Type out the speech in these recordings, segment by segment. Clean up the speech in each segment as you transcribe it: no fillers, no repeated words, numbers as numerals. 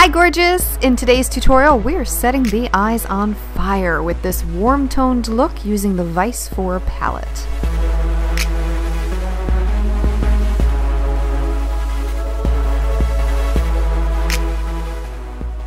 Hi gorgeous! In today's tutorial we're setting the eyes on fire with this warm toned look using the Vice 4 palette.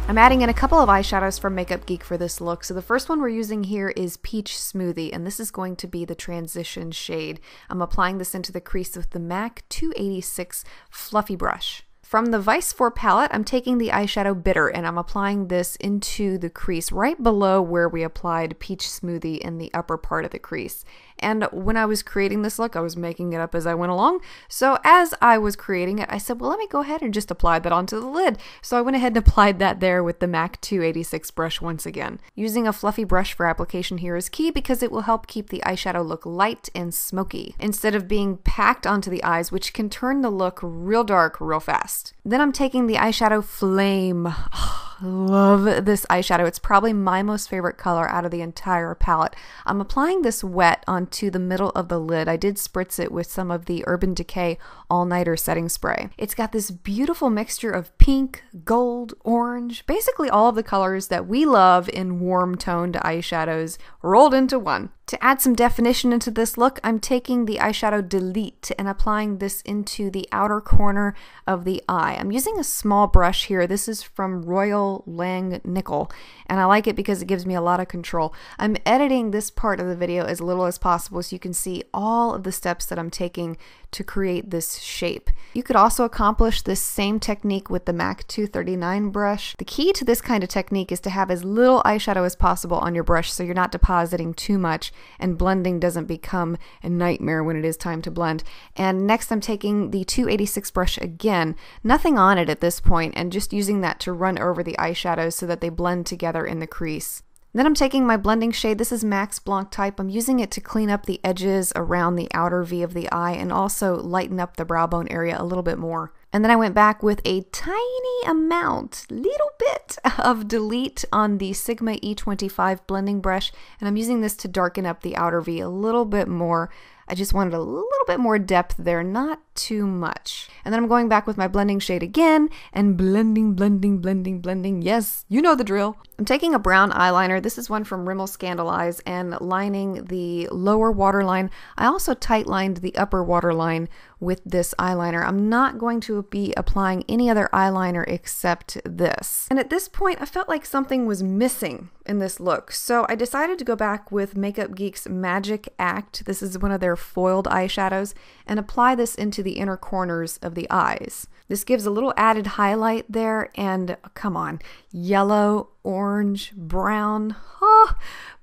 I'm adding in a couple of eyeshadows from Makeup Geek for this look. So the first one we're using here is Peach Smoothie, and this is going to be the transition shade. I'm applying this into the crease with the MAC 286 fluffy brush. From the Vice 4 palette, I'm taking the eyeshadow Bitter and I'm applying this into the crease right below where we applied Peach Smoothie in the upper part of the crease. And when I was creating this look, I was making it up as I went along. So as I was creating it, I said, well, let me go ahead and just apply that onto the lid. So I went ahead and applied that there with the MAC 286 brush once again. Using a fluffy brush for application here is key because it will help keep the eyeshadow look light and smoky instead of being packed onto the eyes, which can turn the look real dark real fast. Then I'm taking the eyeshadow Flame. Love this eyeshadow. It's probably my most favorite color out of the entire palette. I'm applying this wet onto the middle of the lid. I did spritz it with some of the Urban Decay All-Nighter setting spray. It's got this beautiful mixture of pink, gold, orange, basically all of the colors that we love in warm toned eyeshadows rolled into one. To add some definition into this look, I'm taking the eyeshadow Delete and applying this into the outer corner of the eye. I'm using a small brush here. This is from Royal Langnickel, and I like it because it gives me a lot of control. I'm editing this part of the video as little as possible so you can see all of the steps that I'm taking to create this shape. You could also accomplish this same technique with the MAC 239 brush. The key to this kind of technique is to have as little eyeshadow as possible on your brush so you're not depositing too much and blending doesn't become a nightmare when it is time to blend. And next I'm taking the 286 brush again, nothing on it at this point, and just using that to run over the eyeshadows so that they blend together in the crease. Then I'm taking my blending shade. This is MAC's Blanc Type. I'm using it to clean up the edges around the outer V of the eye and also lighten up the brow bone area a little bit more. And then I went back with a tiny amount, little bit of Delete on the Sigma E25 blending brush, and I'm using this to darken up the outer V a little bit more. I just wanted a little bit more depth there, not too much. And then I'm going back with my blending shade again and blending. Yes, you know the drill. I'm taking a brown eyeliner. This is one from Rimmel ScandalEyes and lining the lower waterline. I also tight lined the upper waterline with this eyeliner. I'm not going to be applying any other eyeliner except this. And at this point, I felt like something was missing in this look. So I decided to go back with Makeup Geek's Magic Act. This is one of their foiled eyeshadows, and apply this into the inner corners of the eyes. This gives a little added highlight there, and come on, yellow, orange, brown,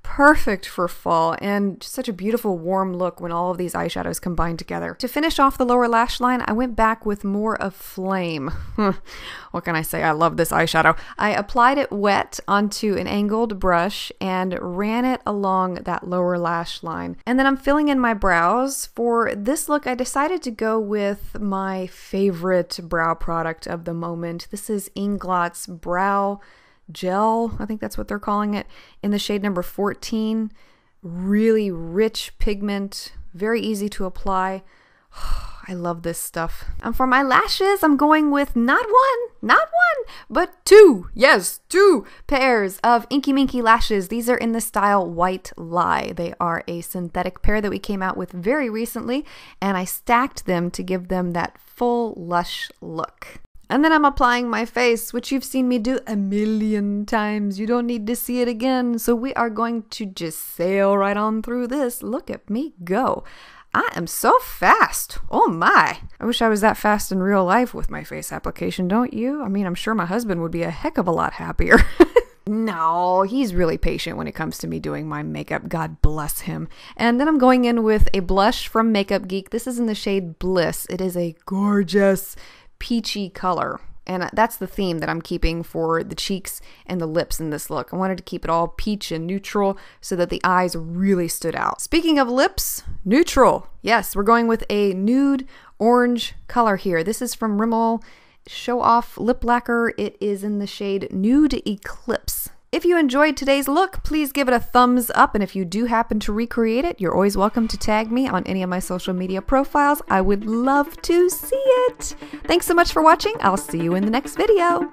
perfect for fall, and such a beautiful warm look when all of these eyeshadows combine together. To finish off the lower lash line, I went back with more of Flame. What can I say? I love this eyeshadow. I applied it wet onto an angled brush and ran it along that lower lash line. And then I'm filling in my brows. For this look, I decided to go with my favorite brow product of the moment. This is Inglot's Brow Gel, I think that's what they're calling it, in the shade number 14. Really rich pigment, very easy to apply. I love this stuff. And for my lashes, I'm going with not one, but two. Yes, two pairs of Inky Minky lashes. These are in the style White Lie. They are a synthetic pair that we came out with very recently, and I stacked them to give them that full lush look. And then I'm applying my face, which you've seen me do a million times. You don't need to see it again. So we are going to just sail right on through this. Look at me go. I am so fast. Oh my. I wish I was that fast in real life with my face application, don't you? I mean, I'm sure my husband would be a heck of a lot happier. No, he's really patient when it comes to me doing my makeup. God bless him. And then I'm going in with a blush from Makeup Geek. This is in the shade Bliss. It is a gorgeous peachy color, and that's the theme that I'm keeping for the cheeks and the lips in this look. I wanted to keep it all peach and neutral so that the eyes really stood out. Speaking of lips, neutral. Yes, we're going with a nude orange color here. This is from Rimmel Show Off Lip Lacquer. It is in the shade Nude Eclipse. If you enjoyed today's look, please give it a thumbs up, and if you do happen to recreate it, you're always welcome to tag me on any of my social media profiles. I would love to see it. Thanks so much for watching. I'll see you in the next video.